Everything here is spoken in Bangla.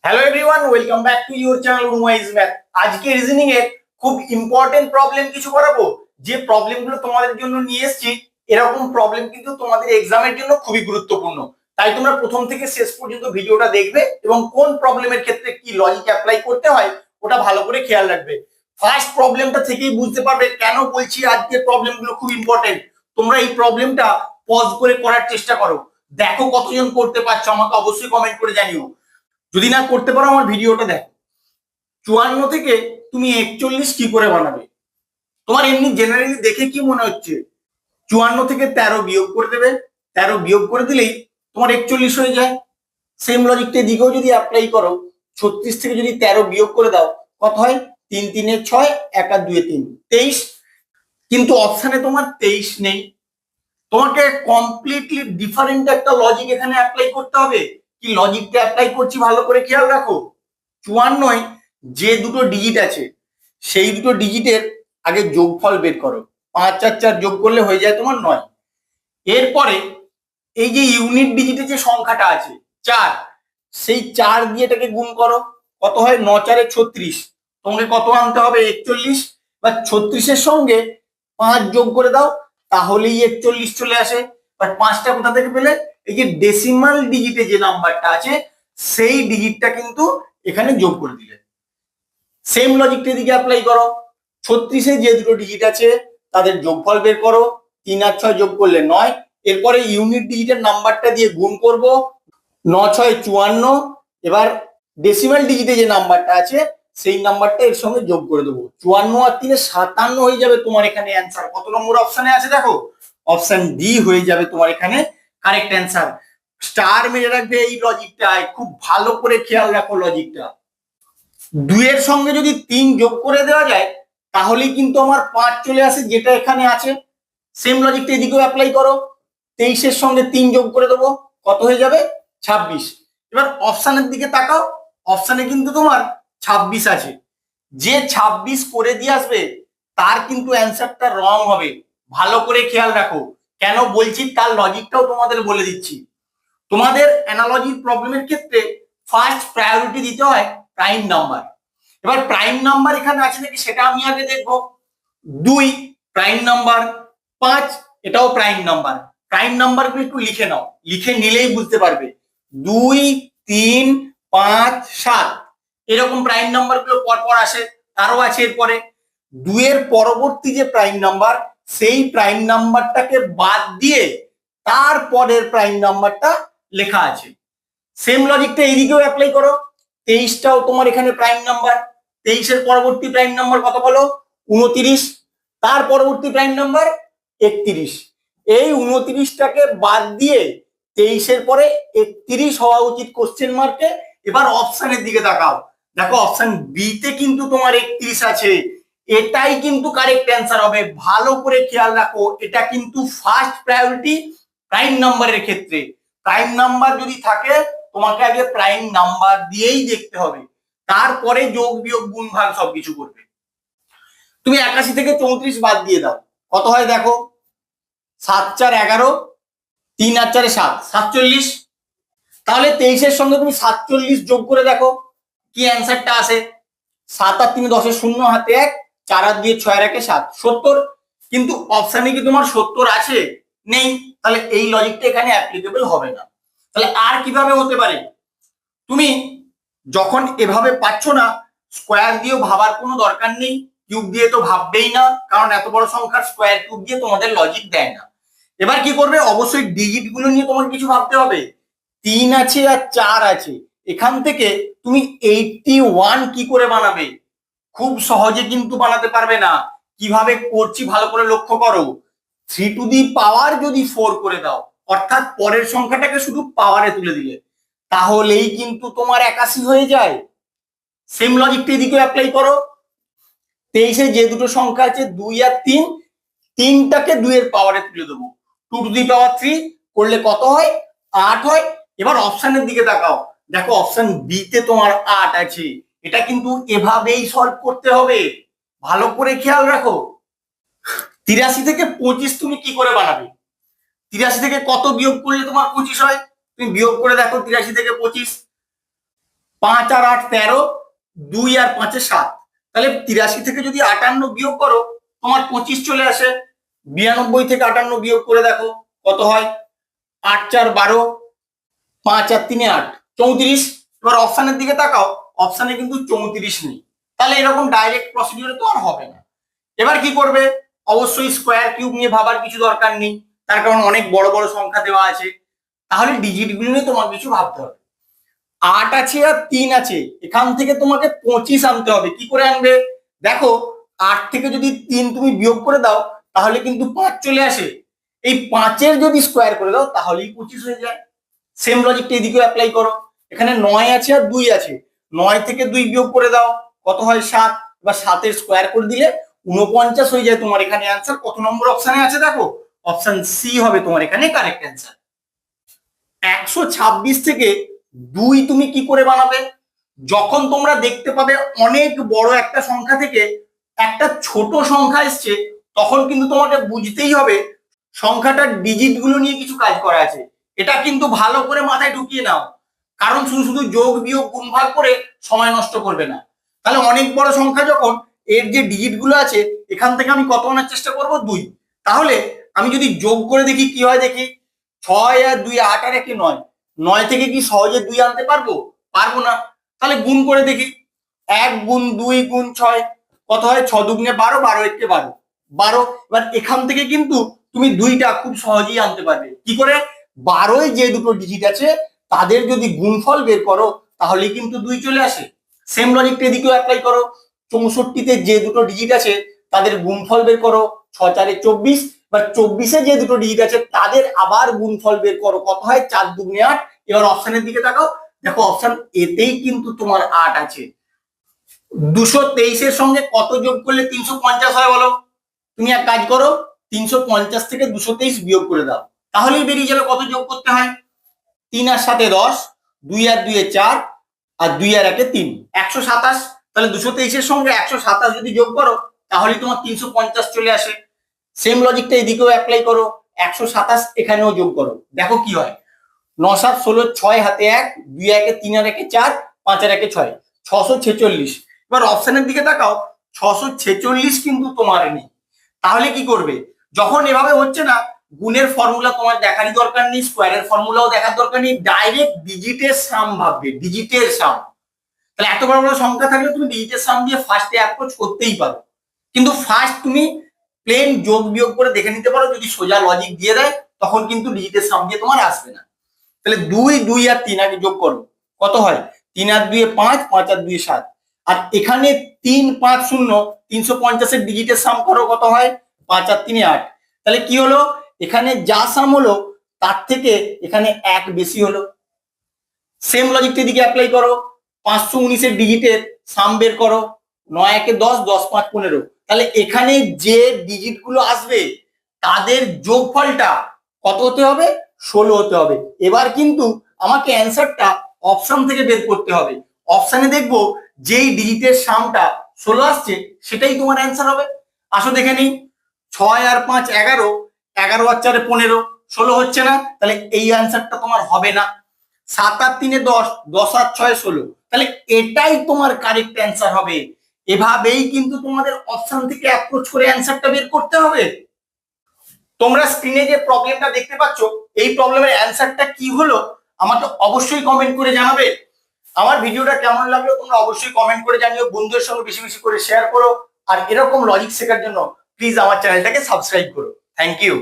Hello everyone, welcome back to your channel Rumaiz math. আজকে রিজনিং এর খুব ইম্পর্টেন্ট প্রবলেম কিছু করাবো। যে প্রবলেমগুলো তোমাদের জন্য নিয়ে এসেছি, এরকম প্রবলেম কিন্তু তোমাদের এক্সামের জন্য খুবই গুরুত্বপূর্ণ। তাই তোমরা প্রথম থেকে শেষ পর্যন্ত ভিডিওটা দেখবে এবং কোন প্রবলেমের ক্ষেত্রে কি লজিক অ্যাপ্লাই করতে হয় ওটা ভালো করে খেয়াল রাখবে। ফার্স্ট প্রবলেমটা থেকেই বুঝতে পারবে কেন বলছি আজকের প্রবলেমগুলো খুব ইম্পর্টেন্ট। তোমরা এই প্রবলেমটা পজ করে করার চেষ্টা করো, দেখো কতজন করতে পারছো, আমাকে অবশ্যই কমেন্ট করে জানিও। যদি না করতে পারো আমার ভিডিওটা দেখো। 54 থেকে তুমি 41 কি করে বানাবে? তোমার এমনি জেনারেলি দেখে কি মনে হচ্ছে? 54 থেকে 13 বিয়োগ করে দেবে, 13 বিয়োগ করে দিলেই তোমার 41 হয়ে যায়। সেম লজিকটা দিকেও যদি অ্যাপ্লাই করো, 36 থেকে যদি 13 বিয়োগ করে দাও কত হয়? 3 3 6, 1 আর 2 3, 23। কিন্তু অপশানে তোমার 23 নেই। তোমাকে কমপ্লিটলি ডিফারেন্ট একটা লজিক এখানে অ্যাপ্লাই করতে হবে। কি লজিকটা অ্যাপ্লাই করছি ভালো করে খেয়াল রাখো। 54 যে দুটো ডিজিট আছে সেই দুটো ডিজিটের আগে যোগফল বের করো। 5 4 4 যোগ করলে হয়ে যায় তোমার 9। এরপরে এই যে ইউনিট ডিজিটে যে সংখ্যাটা আছে 4, সেই 4 দিয়ে এটাকে গুণ করো। কত হয়? 9 4 36। তোমাকে কত আনতে হবে? 41। বা 36-এর সঙ্গে 5 যোগ করে দাও, তাহলেই 41 চলে আসে। বাট 5টা কোথা থেকে পেলে? এই যে ডেসিমাল ডিজিটে যে নাম্বারটা আছে সেই ডিজিটটা কিন্তু এখানে যোগ করে দিলে। সেম লজিকটা এদিকে অ্যাপ্লাই করো। 36-এ যে দুটো ডিজিট আছে তাদের যোগফল বের করো। 3 আর 6 যোগ করলে 9। এরপরে ইউনিট ডিজিটের নাম্বারটা দিয়ে গুণ করব। 9 6 54। এবার ডেসিমাল ডিজিটে যে নাম্বারটা আছে সেই নাম্বারটা এর সঙ্গে যোগ করে দেবো। 54 আর 3 57 হয়ে যাবে তোমার এখানে অ্যান্সার। কত নম্বর অপশনে আছে দেখো? অপশন ডি হয়ে যাবে তোমার এখানে কারেক্ট অ্যান্সার। স্টার মেরে রাখবে এই লজিকটায়, খুব ভালো করে খেয়াল রাখো লজিকটা। 2 এর সঙ্গে যদি 3 যোগ করে দেওয়া যায় তাহলেই কিন্তু আমার 5 চলে আসে, যেটা এখানে আছে। সেম লজিকটা এদিকেও অ্যাপ্লাই করো। 23-এর সঙ্গে 3 যোগ করে দেবো, কত হয়ে যাবে? 26। এবার অপশানের দিকে তাকাও, অপশানে কিন্তু তোমার 26 আছে। যে 26 করে দিয়ে আসবে তার কিন্তু অ্যান্সারটা রং হবে। ভালো করে খেয়াল রাখো। কেন বলছি তার লজিকটাও তোমাদের বলে দিচ্ছি। তোমাদের অ্যানালজির প্রবলেমের ক্ষেত্রে ফার্স্ট প্রায়োরিটি দিতে হয় প্রাইম নাম্বার। এবার প্রাইম নাম্বার এখানে আছে নাকি সেটা আমি আগে দেখবো। 2 প্রাইম নাম্বার, 5 এটাও প্রাইম নাম্বার। প্রাইম নাম্বারগুলো একটু লিখে নাও, লিখে নিলেই বুঝতে পারবে। 2 3 5 7 এরকম প্রাইম নাম্বারগুলো পরপর আসে। আরো আছে এরপরে 2 এর পরবর্তী যে প্রাইম নাম্বার সেই প্রাইম নাম্বারটাকে বাদ দিয়ে তারপরের প্রাইম নাম্বারটা লেখা আছে। সেম লজিকটা এইদিকেও অ্যাপ্লাই করো। 23টাও তোমার এখানে প্রাইম নাম্বার। 23-এর পরবর্তী প্রাইম নাম্বার কত বলো? 29। তার পরবর্তী প্রাইম নাম্বার 31। এই 29টাকে বাদ দিয়ে 23-এর পরে 31 হওয়া উচিত কোশ্চেন মার্কে। এবার অপশনের দিকে তাকাও, দেখো অপশন বি তে কিন্তু তোমার 31 আছে। এটাই কিন্তু কারেক্ট অ্যান্সার হবে। ভালো করে খেয়াল রাখো, এটা কিন্তু ফার্স্ট প্রায়োরিটি প্রাইম নাম্বারের ক্ষেত্রে। প্রাইম নাম্বার যদি থাকে তোমাকে আগে প্রাইম নাম্বার দিয়েই দেখতে হবে, তারপরে যোগ বিয়োগ গুণ ভাগ সবকিছু করবে। তুমি 81 থেকে 34 বাদ দিয়ে দাও, কত হয় দেখো? 7 4 11, 3 আর 4 7, 47। তাহলে 23-এর সঙ্গে তুমি 47 যোগ করে দেখো কি অ্যান্সারটা আসে। 7 আর 3 10, 0 হাতে 1, 4 আর 2 6 আর 1 7, 70। কিন্তু অপশানে কি তোমার 70 আছে? নেই। তাহলে এই লজিকটা এখানে অ্যাপ্লিকেবল হবে না। তাহলে আর কিভাবে হতে পারে? তুমি যখন এভাবে পাচ্ছ না, স্কোয়ার দিয়েও ভাবার কোনো দরকার নেই। কিউব দিয়ে তো ভাববেই না, কারণ এত বড় সংখ্যার স্কোয়ার কিউব দিয়ে তোমাদের লজিক দেয় না। এবার কি করবে? অবশ্যই ডিজিট গুলো নিয়ে তোমাকে কিছু ভাবতে হবে। 3 আছে আর 4 আছে, এখান থেকে তুমি 81 কি করে বানাবে? খুব সহজে কিন্তু বানাতে পারবে না। কিভাবে করছি ভালো করে লক্ষ্য করো। 3 টু দি পাওয়ার যদি 4 করে দাও, অর্থাৎ পরের সংখ্যাটাকে শুধু পাওয়ারে তুলে দিলে, তাহলেই কিন্তু তোমার 81 হয়ে যায়। সেম লজিকটা এদিকে অ্যাপ্লাই করো। 23-এ যে দুটো সংখ্যা আছে 2 আর 3, 3টাকে 2 এর পাওয়ারে তুলে দেবো। 2 টু দি পাওয়ার 3 করলে কত হয়? 8 হয়। এবার অপশনের দিকে তাকাও, দেখো অপশন বি তে তোমার 8 আছে। এটা কিন্তু এভাবেই সলভ করতে হবে, ভালো করে খেয়াল রাখো। 83 থেকে 25 তুমি কি করে বানাবে? 83 থেকে কত বিয়োগ করলে তোমার 25 হয়? তুমি বিয়োগ করে দেখো 83 থেকে 25। 5 আর 8 13, 2 আর 5 7। তাহলে 83 থেকে যদি 58 বিয়োগ করো তোমার 25 চলে আসে। 92 থেকে 58 বিয়োগ করে দেখো কত হয়। 8 4 12, 5 আর 3 8, 34। এবার অপশানের দিকে তাকাও, অপশানে কিন্তু 34 নেই। তাহলে এরকম ডাইরেক্ট প্রসিডিউরে তো আর হবে না। এবার কি করবে, অবশ্যই স্কোয়ার কিউব নিয়ে ভাবার কিছু দরকার নেই, তার কারণ অনেক বড় বড় সংখ্যা দেওয়া আছে। তাহলে ডিজিট গুলো নিয়ে তোমার কিছু ভাবতে হবে। 8 আছে আর 3 আছে, এখান থেকে তোমাকে 25 আনতে হবে। কি করে আনবে দেখো, 8 থেকে যদি 3 তুমি বিয়োগ করে দাও তাহলে কিন্তু 5 চলে আসে। এই 5-এর যদি স্কোয়ার করে দাও তাহলেই 25 হয়ে যায়। সেম লজিকটা এদিকেও অ্যাপ্লাই করো। এখানে 9 আছে আর 2 আছে, 9 থেকে 2 বিয়োগ করে দাও কত হয় 7। এবার 7-এর স্কোয়ার করে দিলে 49 হয়ে যায় তোমার এখানে অ্যান্সার। কত নম্বর অপশানে আছে দেখো, অপশন সি হবে তোমার এখানে কারেক্ট অ্যান্সার। 126 থেকে 2 তুমি কি করে বানাবে, যখন তোমরা দেখতে পাবে অনেক বড় একটা সংখ্যা থেকে একটা ছোট সংখ্যা এসছে, তখন কিন্তু তোমাকে বুঝতেই হবে সংখ্যাটার ডিজিট গুলো নিয়ে কিছু কাজ করা আছে। এটা কিন্তু ভালো করে মাথায় ঢুকিয়ে নাও, কারণ শুধু শুধু যোগ বিয়োগ গুণভাগ করে সময় নষ্ট করবে না। তাহলে অনেক বড় সংখ্যা যখন, এর যে ডিজিট গুলো আছে এখান থেকে আমি কত আনার চেষ্টা করব 2। তাহলে আমি যদি যোগ করে দেখি কি হয়, দেখি 6 আর 2 8 আর 1 9, 9 থেকে কি সহজে 2 আনতে পারবো, পারবো না। তাহলে গুণ করে দেখি, 1 গুণ 2 গুণ 6 কত হয়, 6 দুগুণে 12, 12 একে 12, 12। এবার এখান থেকে কিন্তু তুমি 2টা খুব সহজেই আনতে পারবে। কি করে, 12-এ যে দুটো ডিজিট আছে তাদের যদি গুণফল বের করো তাহলে কিন্তু 2 চলে আসে। সেম লজিকটা এদিকেও অ্যাপ্লাই করো। 64-তে যে দুটো ডিজিট আছে তাদের গুণফল বের করো, 6 4 24। এবার 24-এ যে দুটো ডিজিট আছে তাদের আবার গুণফল বের করো, কত হয় 4 দুগুণে 8। এবার অপশনের দিকে তাকাও, দেখো অপশন এতেই কিন্তু তোমার 8 আছে। 223-এর সঙ্গে কত যোগ করলে 350 হয় বলো, তুমি এক কাজ করো, 350 থেকে 223 বিয়োগ করে দাও, তাহলেই বেরিয়ে যাবে কত যোগ করতে হয়। 3 আর 7-এ 10, 2 আর 2-এ 4, আর 2 আর 1-এ 3, 127। তাহলে 223-এর সঙ্গে 127 যদি যোগ করো তাহলে তোমার 350 চলে আসে। সেম লজিকটা এদিকেও অ্যাপ্লাই করো, 127 এখানেও যোগ করো, দেখো কি হয়। 9 7 16, 6 হাতে 1, 2 1-এ 3 আর 1-এ 4, 5 আর 1-এ 6, 646। এবার অপশনের দিকে তাকাও, 646 কিন্তু তোমার নেই। তাহলে কি করবে, যখন এভাবে হচ্ছে না, গুণের ফর্মুলা তোমার দেখারই দরকার নেই, স্কোয়ারের ফর্মুলাও দেখার দরকার নেই, ডাইরেক্ট ডিজিটের সাম ভাববে, ডিজিটের সাম। তাহলে এত বড় বড় সংখ্যা থাকলে তুমি ডিজিটের সাম দিয়ে ফার্স্টে অ্যাপ্রোচ করতেই পারো, কিন্তু ফার্স্ট তুমি প্লেন যোগ বিয়োগ করে দেখে নিতে পারো, যদি সোজা লজিক দিয়ে দেয় তখন কিন্তু ডিজিটের সাম দিয়ে তোমার আসবে না। তাহলে 2 2 আর 3 আগে যোগ করো, কত হয়, 3 আর 2-এ 5, 5 আর 2-এ 7। আর এখানে 3 5 0, 350-এর ডিজিটের সাম করো, কত হয় 5 আর 3-এ 8। তাহলে কি হলো, এখানে যা সাম হলো তার থেকে এখানে 1 বেশি হলো। সেম লজিকটা এদিকে অ্যাপ্লাই করো, 519-এর ডিজিটের সাম বের করো, 9 1-এ 10, 10 5 15। তাহলে এখানে যে ডিজিট গুলো আসবে তাদের যোগফলটা কত হতে হবে, 16 হতে হবে। এবার কিন্তু আমাকে অ্যান্সারটা অপশন থেকে বের করতে হবে। অপশনে দেখবো যেই ডিজিটের সামটা 16 আসছে সেটাই তোমার অ্যান্সার হবে। আসো দেখে নিই, 6 আর 5 11, 11 আর 4-এ 15, 16 হচ্ছে না, তাহলে এই অ্যান্সারটা তোমার হবে না। 7 আর 3-এ 10, 10 আর 6-এ 16, তাহলে এটাই তোমার কারেক্ট অ্যান্সার হবে। এভাবেই কিন্তু তোমাদের অপশন থেকে অ্যাপ্রোচ করে অ্যান্সারটা বের করতে হবে। তোমরা স্ক্রিনে যে প্রবলেমটা দেখতে পাচ্ছ, এই প্রবলেমের অ্যান্সারটা কি হলো আমাকে অবশ্যই কমেন্ট করে জানাবে। আমার ভিডিওটা কেমন লাগলো তোমরা অবশ্যই কমেন্ট করে জানিও, বন্ধুদের সঙ্গে বেশি বেশি করে শেয়ার করো, আর এরকম লজিক শেখার জন্য প্লিজ আমার চ্যানেলটাকে সাবস্ক্রাইব করো। Thank you.